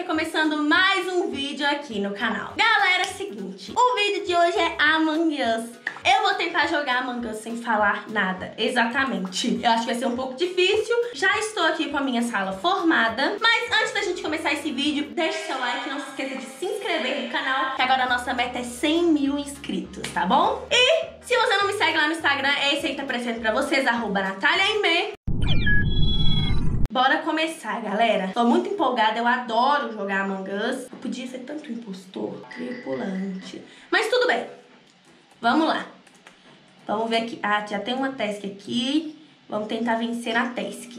começando mais um vídeo aqui no canal. Galera, é o seguinte, o vídeo de hoje é Among Us. Eu vou tentar jogar Among Us sem falar nada, exatamente. Eu acho que vai ser um pouco difícil. Já estou aqui com a minha sala formada. Mas antes da gente começar esse vídeo, deixe seu like, não se esqueça de se inscrever no canal, que agora a nossa meta é 100 mil inscritos, tá bom? E se você não me segue lá no Instagram, é esse aí que tá aparecendo pra vocês, @NataliaM. Bora começar, galera. Tô muito empolgada, eu adoro jogar Among Us. Eu podia ser tanto impostor, tripulante. Mas tudo bem. Vamos lá. Vamos ver aqui. Ah, já tem uma task aqui. Vamos tentar vencer a task.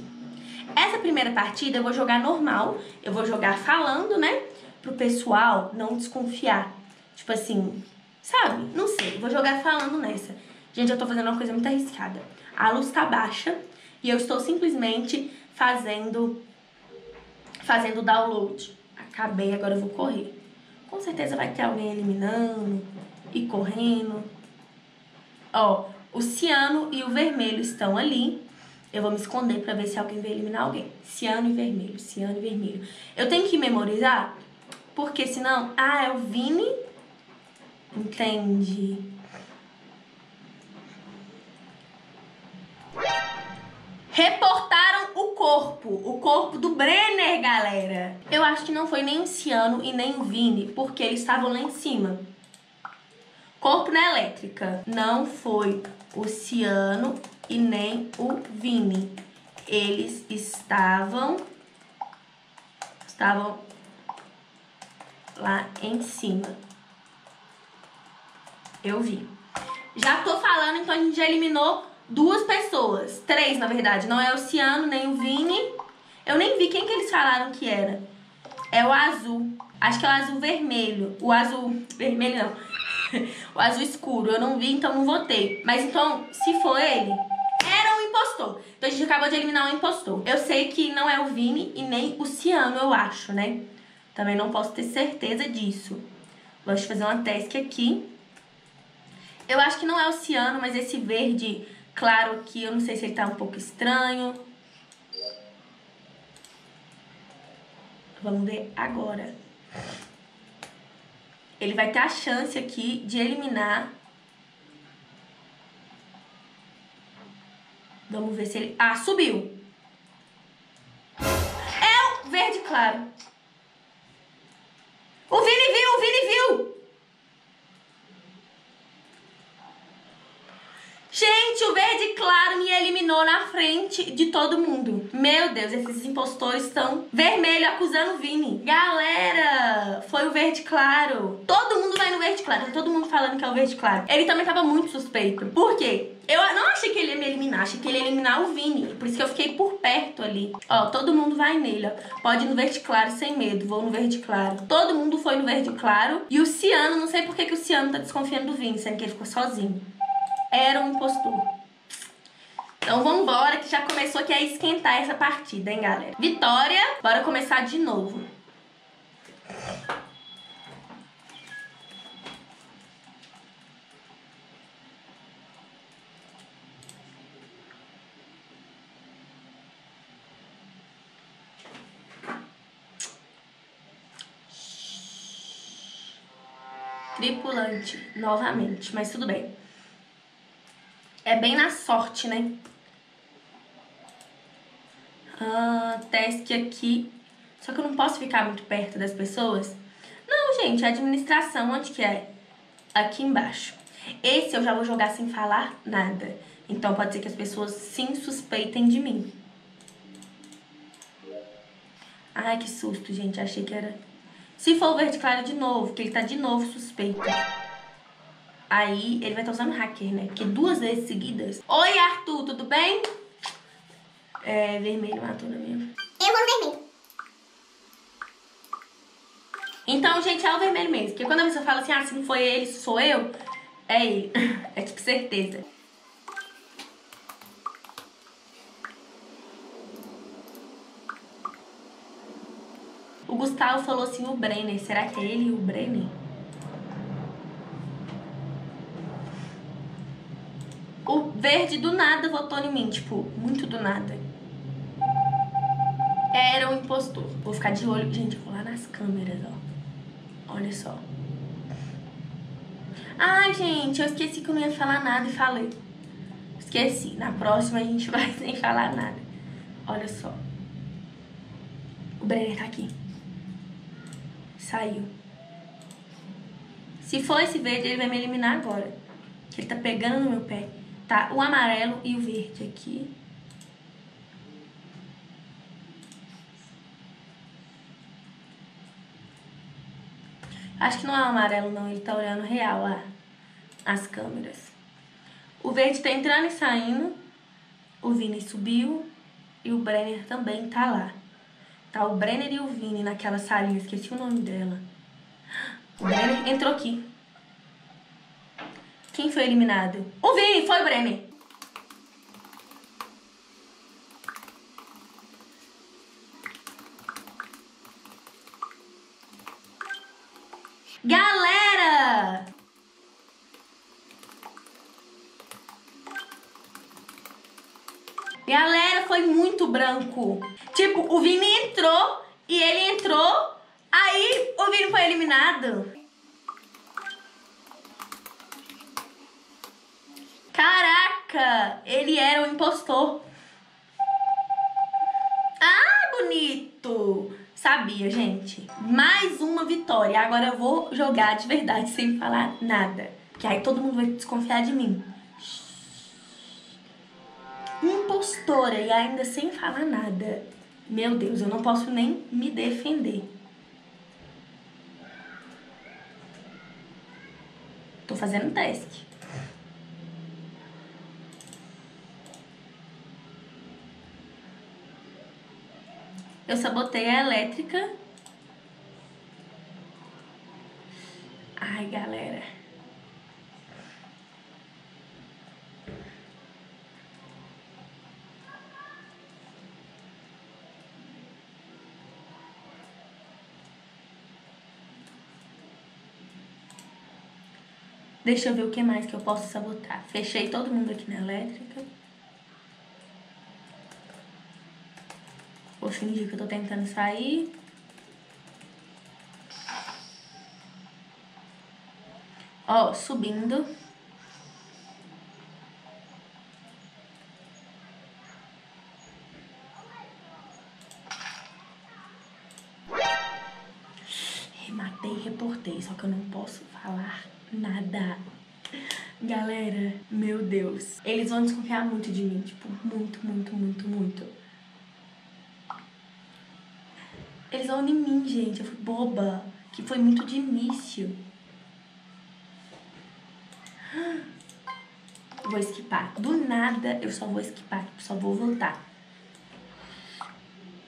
Essa primeira partida eu vou jogar normal. Eu vou jogar falando, né? Pro pessoal não desconfiar. Tipo assim, sabe? Não sei. Vou jogar falando nessa. Gente, eu tô fazendo uma coisa muito arriscada. A luz tá baixa e eu estou simplesmente fazendo download. Acabei, agora eu vou correr. Com certeza vai ter alguém eliminando e correndo. Ó, o ciano e o vermelho estão ali. Eu vou me esconder pra ver se alguém vai eliminar alguém. Ciano e vermelho, ciano e vermelho. Eu tenho que memorizar, porque senão... Ah, é o Vini? Entendi. Reportaram o corpo do Brenner, galera. Eu acho que não foi nem o Ciano e nem o Vini, porque eles estavam lá em cima. Corpo na elétrica. Não foi o Ciano e nem o Vini. Eles estavam lá em cima. Eu vi. Já tô falando, então a gente já eliminou 2 pessoas. 3, na verdade. Não é o Ciano, nem o Vini. Eu nem vi quem que eles falaram que era. É o azul. Acho que é o azul vermelho. O azul vermelho não. O azul escuro. Eu não vi, então não votei. Mas então, se for ele, era um impostor. Então a gente acabou de eliminar um impostor. Eu sei que não é o Vini e nem o Ciano, eu acho, né? Também não posso ter certeza disso. Gosto de fazer uma task aqui. Eu acho que não é o Ciano, mas esse verde claro aqui, eu não sei se ele tá um pouco estranho. Vamos ver agora. Ele vai ter a chance aqui de eliminar. Vamos ver se ele... Ah, subiu. É o verde claro. O Vini viu. Gente, o verde claro me eliminou na frente de todo mundo. Meu Deus, esses impostores estão vermelho acusando o Vini. Galera, foi o verde claro. Todo mundo vai no verde claro. Todo mundo falando que é o verde claro. Ele também tava muito suspeito. Por quê? Eu não achei que ele ia me eliminar. Achei que ele ia eliminar o Vini. Por isso que eu fiquei por perto ali. Ó, todo mundo vai nele, ó. Pode ir no verde claro sem medo. Vou no verde claro. Todo mundo foi no verde claro. E o Ciano, não sei por que o Ciano tá desconfiando do Vini, sendo que ele ficou sozinho. Era um impostor. Então vambora, que já começou aqui a esquentar essa partida, hein, galera? Vitória, bora começar de novo. Tripulante, novamente, mas tudo bem. É bem na sorte, né? Task aqui. Só que eu não posso ficar muito perto das pessoas. Não, gente, a administração, onde que é? Aqui embaixo. Esse eu já vou jogar sem falar nada. Então pode ser que as pessoas sim suspeitem de mim. Ai, que susto, gente. Achei que era... Se for o verde claro de novo, que ele tá de novo suspeito. Aí ele vai estar usando hacker, né? Porque 2 vezes seguidas. Oi, Arthur, tudo bem? É, vermelho matou na minha. Eu vou no vermelho. Então, gente, é o vermelho mesmo. Porque quando a pessoa fala assim, ah, se não foi ele, se sou eu, é ele. É tipo certeza. O Gustavo falou assim, o Brenner. Será que é ele o Brenner? O verde do nada votou em mim, tipo, muito do nada. era o impostor. Vou ficar de olho. Gente, eu vou lá nas câmeras, ó. Olha só. Ai, gente, eu esqueci que eu não ia falar nada e falei. Esqueci. Na próxima a gente vai sem falar nada. Olha só. O Brenner tá aqui. Saiu. Se for esse verde, ele vai me eliminar agora. Ele tá pegando no meu pé. Tá o amarelo e o verde aqui. Acho que não é o amarelo, não. Ele tá olhando real lá. As câmeras. O verde tá entrando e saindo. O Vini subiu. E o Brenner também tá lá. Tá o Brenner e o Vini naquela salinha. Esqueci o nome dela. O Brenner entrou aqui. Quem foi eliminado? O Vini, foi o Brenner. Galera! Galera, foi muito branco. Tipo, o Vini entrou e ele entrou, aí o Vini foi eliminado. Caraca, ele era o impostor. Ah, bonito. Sabia, gente. Mais uma vitória. Agora eu vou jogar de verdade sem falar nada. Que aí todo mundo vai desconfiar de mim. Impostora e ainda sem falar nada. Meu Deus, eu não posso nem me defender. Tô fazendo teste. Eu sabotei a elétrica. Ai, galera. Deixa eu ver o que mais que eu posso sabotar. Fechei todo mundo aqui na elétrica. Vou fingir que eu tô tentando sair. Ó, subindo. Rematei e reportei, só que eu não posso falar nada. Galera, meu Deus. Eles vão desconfiar muito de mim, tipo, muito, muito, muito, muito. Eles vão em mim, gente. Eu fui boba. Que foi muito de início. Vou esquipar. Do nada, eu só vou esquipar. Só vou voltar.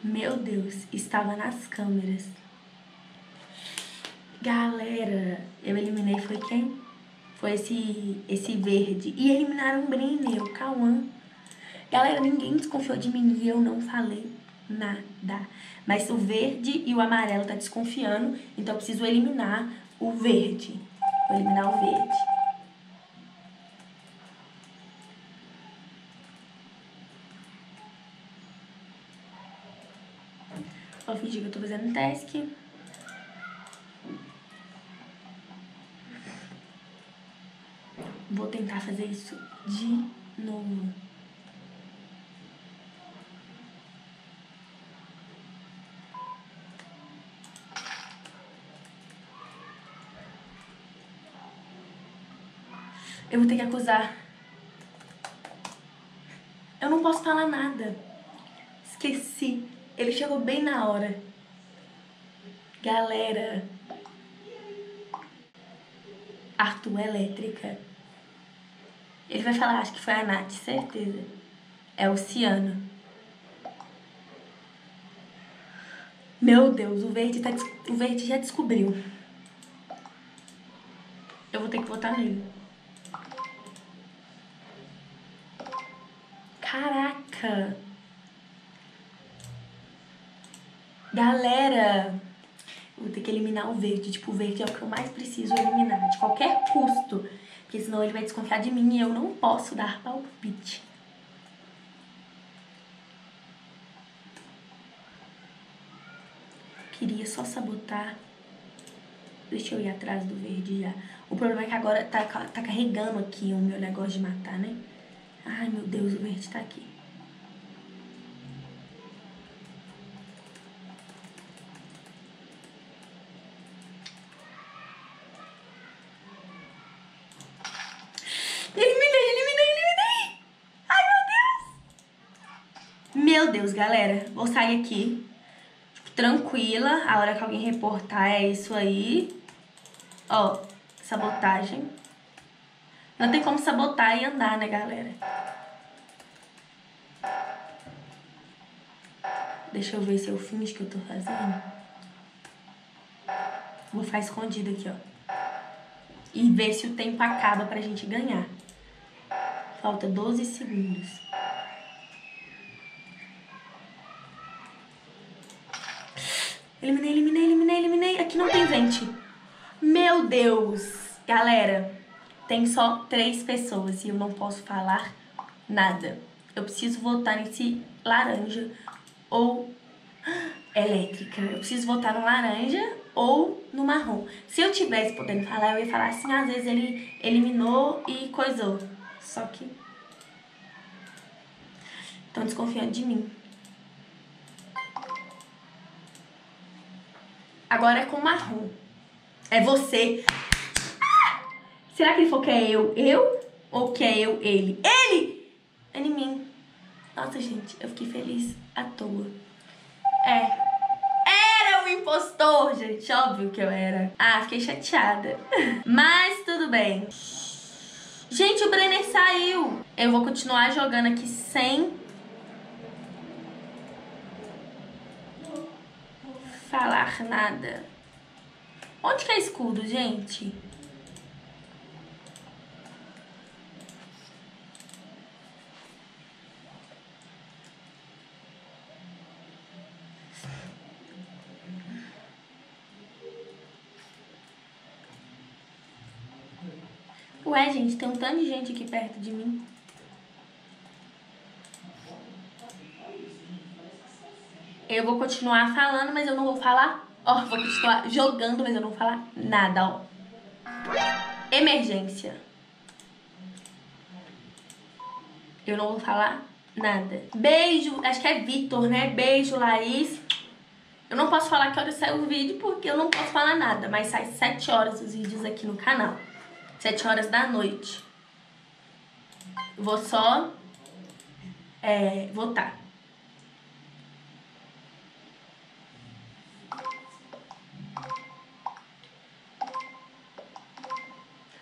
Meu Deus, estava nas câmeras. Galera, eu eliminei, foi quem? Foi esse verde. E eliminaram o Brenner, o Cauã. Galera, ninguém desconfiou de mim e eu não falei nada. Mas o verde e o amarelo tá desconfiando, então eu preciso eliminar o verde. Vou eliminar o verde. Vou fingir que eu tô fazendo task. Vou tentar fazer isso de novo. Eu vou ter que acusar. Eu não posso falar nada. Esqueci. Ele chegou bem na hora. Galera. Arthur Elétrica. Ele vai falar, acho que foi a Nath, certeza. É o Ciano. Meu Deus, o verde já descobriu. Eu vou ter que votar nele. Caraca! Galera! Eu vou ter que eliminar o verde. Tipo, o verde é o que eu mais preciso eliminar. De qualquer custo. Porque senão ele vai desconfiar de mim e eu não posso dar palpite. queria só sabotar. Deixa eu ir atrás do verde já. O problema é que agora tá carregando aqui o meu negócio de matar, né? Ai, meu Deus, o verde tá aqui. Eliminei! Ai, meu Deus, galera. Vou sair aqui. Tipo, tranquila. A hora que alguém reportar é isso aí. Ó, sabotagem. Não tem como sabotar e andar, né, galera? Deixa eu ver se eu finge que eu tô fazendo. Vou ficar escondido aqui, ó. E ver se o tempo acaba pra gente ganhar. Falta 12 segundos. Eliminei. Aqui não tem vente. Meu Deus. Galera, tem só 3 pessoas e eu não posso falar nada. Eu preciso votar nesse laranja ou elétrica. Eu preciso votar no laranja ou no marrom. Se eu tivesse podendo falar, eu ia falar assim, às vezes ele eliminou e coisou. Só que estão desconfiando de mim. Agora é com marrom. É você. Ah! Será que ele falou que é eu? Eu? Ou que é eu, ele? Ele! É em mim. Nossa, gente, eu fiquei feliz à toa. Era um impostor, gente. Óbvio que eu era. Ah, fiquei chateada. Mas tudo bem. Gente, o Brenner saiu. Eu vou continuar jogando aqui sem falar nada. Onde que é escudo, gente? Ué, gente, tem um tanto de gente aqui perto de mim. Eu vou continuar falando, mas eu não vou falar. Ó, vou continuar jogando, mas eu não vou falar nada, ó. Emergência. Eu não vou falar nada. Beijo, acho que é Vitor, né? Beijo, Laís. Eu não posso falar que hora sai o vídeo porque eu não posso falar nada, mas sai 7 horas os vídeos aqui no canal. 7 horas da noite. Vou só votar.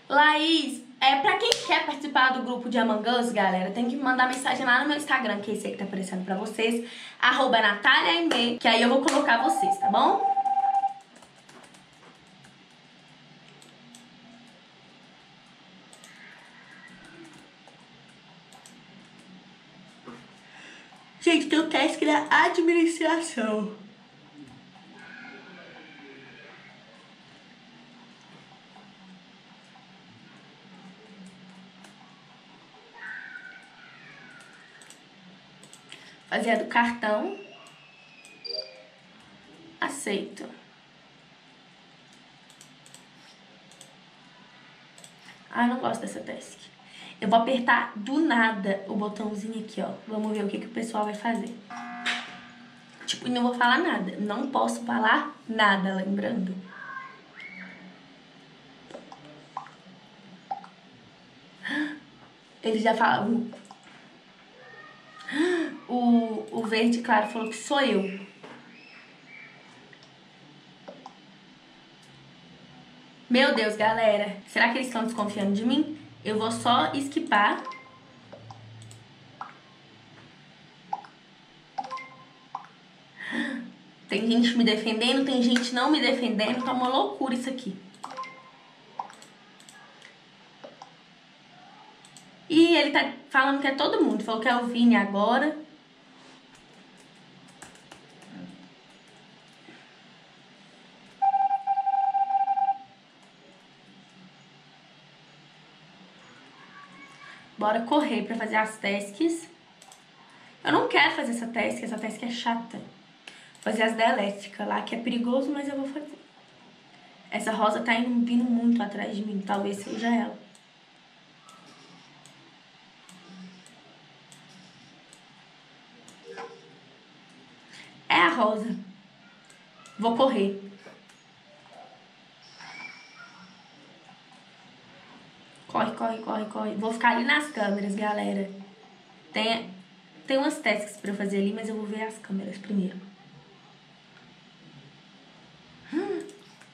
Laís, pra quem quer participar do grupo de Among Us, galera, tem que me mandar mensagem lá no meu Instagram, que é esse aí que tá aparecendo pra vocês, @NataliaMB, que aí eu vou colocar vocês, tá bom? Gente, tem o teste da administração. Fazer a do cartão. Aceito. Ah, não gosto dessa task. Eu vou apertar do nada o botãozinho aqui, ó. Vamos ver o que o pessoal vai fazer. Tipo, não vou falar nada. Não posso falar nada, lembrando. Eles já falaram. O verde claro falou que sou eu. Meu Deus, galera. Será que eles estão desconfiando de mim? Eu vou só esquipar. Tem gente me defendendo, tem gente não me defendendo. Tá uma loucura isso aqui. E ele tá falando que é todo mundo. Falou que é o Vini agora. Bora correr pra fazer as tasks. Eu não quero fazer essa task é chata. fazer as da elétrica lá, que é perigoso, mas eu vou fazer. Essa rosa tá vindo muito atrás de mim, talvez seja ela. É a rosa. Vou correr. Corre, corre, corre, corre. Vou ficar ali nas câmeras, galera. Tem umas tasks pra eu fazer ali, mas eu vou ver as câmeras primeiro.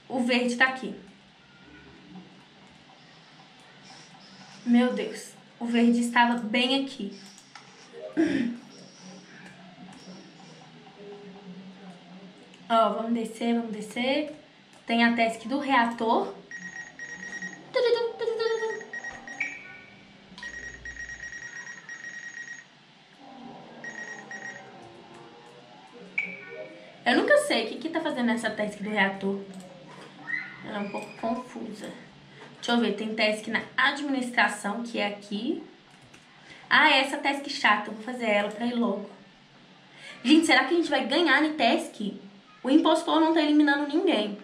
O verde tá aqui. Meu Deus. O verde estava bem aqui. Ó, vamos descer, vamos descer. Tem a task do reator. Eu nunca sei o que tá fazendo essa task do reator. Ela é um pouco confusa. Deixa eu ver, tem task na administração, que é aqui. Ah, é essa task chata, eu vou fazer ela pra ir logo. Gente, será que a gente vai ganhar no task? O impostor não tá eliminando ninguém.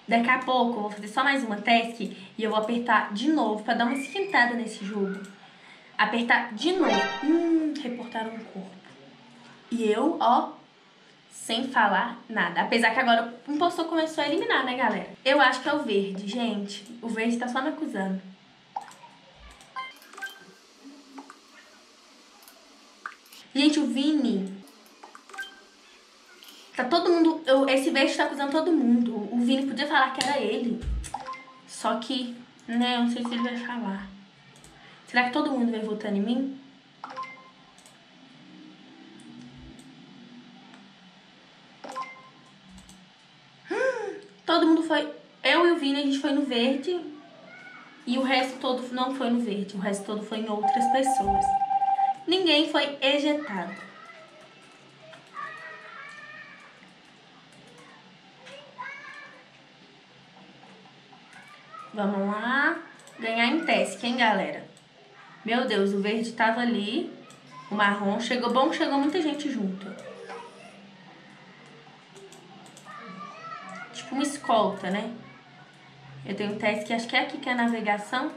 Daqui a pouco eu vou fazer só mais uma task e eu vou apertar de novo pra dar uma esquentada nesse jogo. Apertar de novo. Reportaram um corpo. E eu, ó, sem falar nada. Apesar que agora o impostor começou a eliminar, né, galera? Eu acho que é o verde, gente. O verde tá só me acusando. Gente, o Vini... Tá todo mundo... esse verde tá acusando todo mundo. O Vini podia falar que era ele. Só que, né, eu não sei se ele vai falar. Será que todo mundo vai votando em mim? Todo mundo foi... Eu e o Vini, a gente foi no verde. E o resto todo não foi no verde. O resto todo foi em outras pessoas. Ninguém foi ejetado. Vamos lá. Ganhar em task, hein, galera? Meu Deus, o verde tava ali. O marrom chegou. Bom que chegou muita gente junto. Tipo uma escolta, né? Eu tenho um task, acho que é aqui que é a navegação.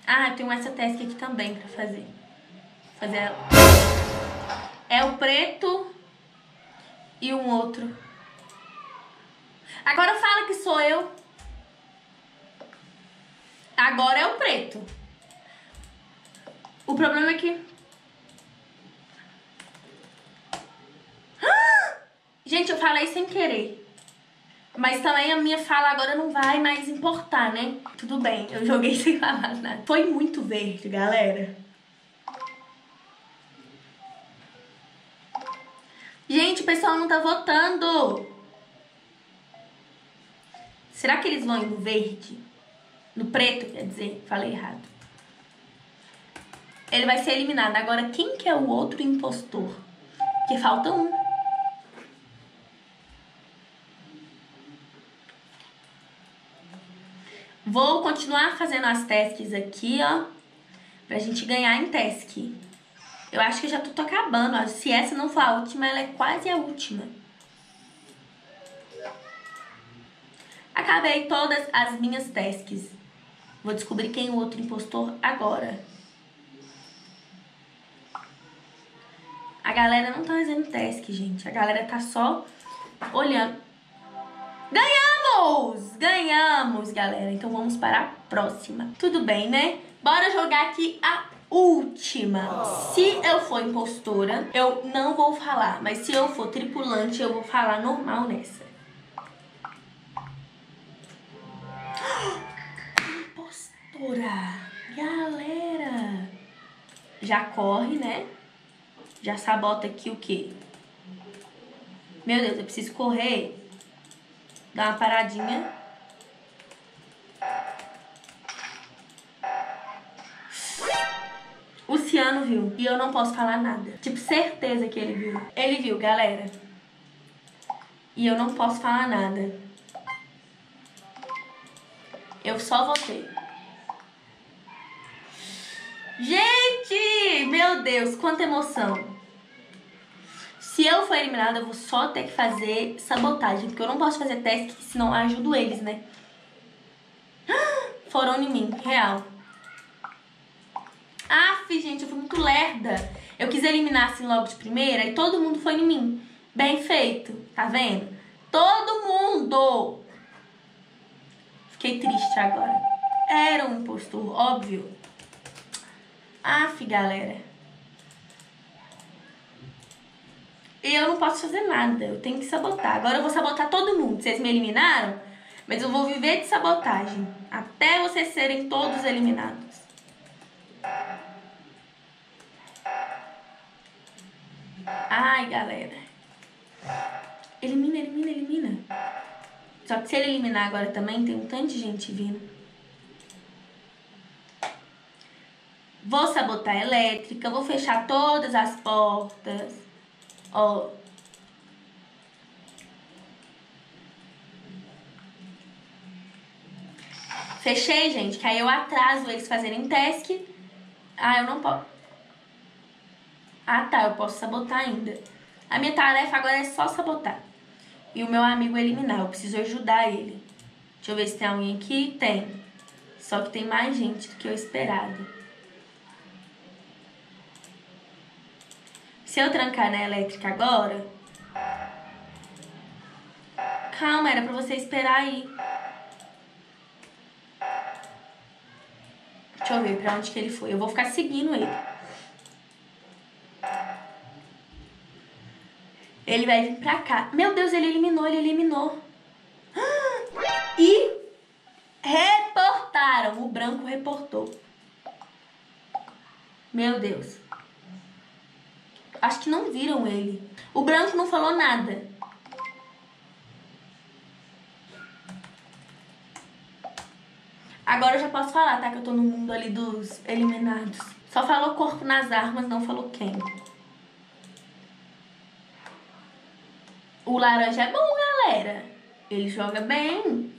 Ah, eu tenho essa task aqui também pra fazer. Fazer ela. É o preto e um outro. Agora fala que sou eu. Agora é o preto. O problema é que... Gente, eu falei sem querer. Mas também a minha fala agora não vai mais importar, né? Tudo bem, eu joguei sem falar nada. Foi muito verde, galera. Gente, o pessoal não tá votando. Será que eles vão ir no verde? No preto, quer dizer. Falei errado. Ele vai ser eliminado. Agora, quem que é o outro impostor? Porque falta um. Vou continuar fazendo as tasks aqui, ó. Pra gente ganhar em task. Eu acho que já tô acabando, ó. Se essa não for a última, ela é quase a última. Acabei todas as minhas tasks. Vou descobrir quem é o outro impostor agora. A galera não tá fazendo task, gente. A galera tá só olhando. Ganhamos! Ganhamos, galera. Então vamos para a próxima. Tudo bem, né? Bora jogar aqui a última. Se eu for impostora, eu não vou falar. Mas se eu for tripulante, eu vou falar normal nessa. Impostora! Galera! Já corre, né? Já sabota aqui o quê? Meu Deus, eu preciso correr. Dar uma paradinha. O Ciano viu. E eu não posso falar nada. Tipo, certeza que ele viu. Ele viu, galera. E eu não posso falar nada. Eu só votei. Gente! Meu Deus, quanta emoção. Se eu for eliminada, eu vou só ter que fazer sabotagem, porque eu não posso fazer teste, senão eu ajudo eles, né? Foram em mim, real. Aff, gente, eu fui muito lerda. Eu quis eliminar assim logo de primeira e todo mundo foi em mim. Bem feito, tá vendo? Todo mundo! Fiquei triste agora. Era um impostor, óbvio. Aff, galera. Eu não posso fazer nada, eu tenho que sabotar. Agora eu vou sabotar todo mundo. Vocês me eliminaram, mas eu vou viver de sabotagem até vocês serem todos eliminados. Ai, galera. Elimina, elimina, elimina. Só que se ele eliminar agora também, tem um tanto de gente vindo. Vou sabotar a elétrica, vou fechar todas as portas. Ó. Fechei, gente, que aí eu atraso eles fazerem task. Ah, eu não posso. Ah, tá, eu posso sabotar ainda. A minha tarefa agora é só sabotar. E o meu amigo eliminar, eu preciso ajudar ele. Deixa eu ver se tem alguém aqui. Tem. Só que tem mais gente do que eu esperado. Se eu trancar na elétrica agora... Calma, era pra você esperar aí. Deixa eu ver pra onde que ele foi. Eu vou ficar seguindo ele. Ele vai vir pra cá. Meu Deus, ele eliminou, ele eliminou. E reportaram. O branco reportou. Meu Deus. Acho que não viram ele. O branco não falou nada. Agora eu já posso falar, tá? Que eu tô no mundo ali dos eliminados. Só falou corpo nas armas, não falou quem. O laranja é bom, galera. Ele joga bem.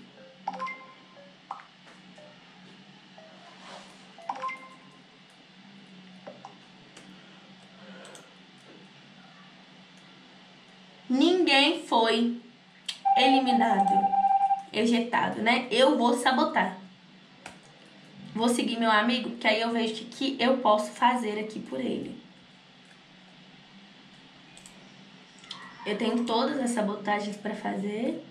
Ninguém foi eliminado, ejetado, né? Eu vou sabotar. Vou seguir meu amigo, porque aí eu vejo o que eu posso fazer aqui por ele. Eu tenho todas as sabotagens pra fazer.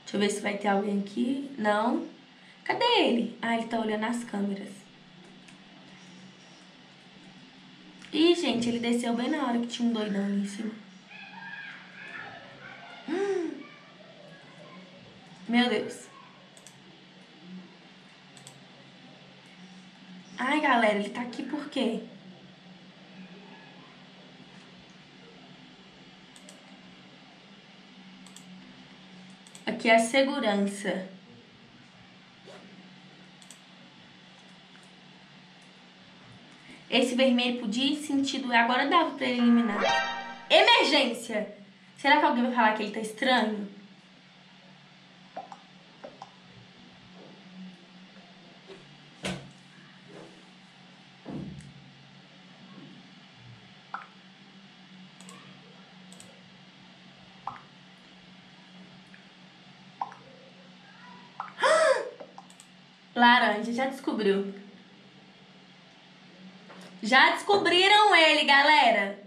Deixa eu ver se vai ter alguém aqui. Não. Cadê ele? Ah, ele tá olhando as câmeras. Ih, gente, ele desceu bem na hora que tinha um doidão ali em cima. Meu Deus. Ai, galera, ele tá aqui por quê? Aqui é a segurança. Esse vermelho podia ir sentido. Agora dava pra ele eliminar. Emergência! Será que alguém vai falar que ele tá estranho? Laranja, já descobriu. Já descobriram ele, galera.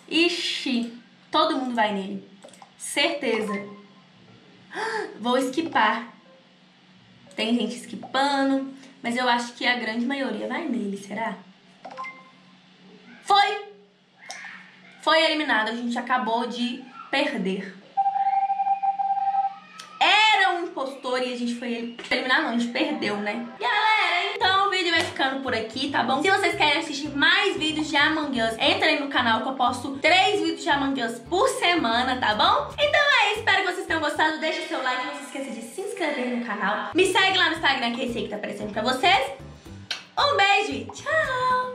Ixi, todo mundo vai nele. Certeza. Vou esquipar. Tem gente esquipando, mas eu acho que a grande maioria vai nele, será? Foi! Foi eliminado, a gente acabou de perder. Impostor e a gente foi eliminar, não, a gente perdeu, né? Galera, então o vídeo vai ficando por aqui, tá bom? Se vocês querem assistir mais vídeos de Among Us, entra aí no canal que eu posto 3 vídeos de Among Us por semana, tá bom? Então é isso, espero que vocês tenham gostado, deixa o seu like, não se esqueça de se inscrever no canal, me segue lá no Instagram que é esse aí que tá aparecendo pra vocês. Um beijo e tchau!